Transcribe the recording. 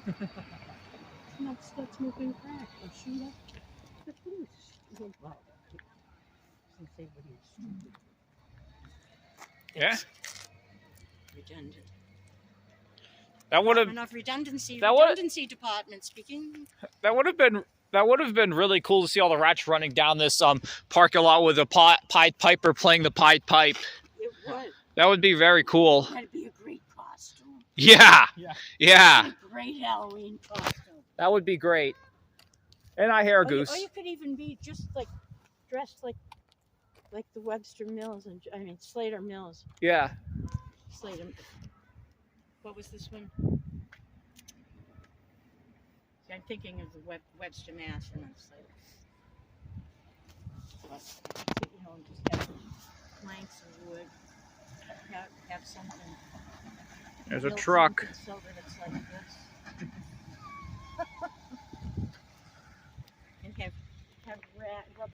Let's moving back. Or shoot up. But who's since everybody's stupid. Yeah. Redundant. That would have Enough redundancy. that would Redundancy department speaking. that would have been really cool to see all the rats running down this parking lot with a Pied Piper playing the Pied Pipe. It would. That would be very cool. That'd be a great costume. Yeah. A great Halloween costume. That would be great. And I hear a goose. Or you could even be just like dressed like the Webster Mills and Slater Mills. Yeah. Slater. What was this one? See, I'm thinking of the Webster Mass and then Slater. But, just have planks of wood. Have something. There's a truck. So that it's like this. And have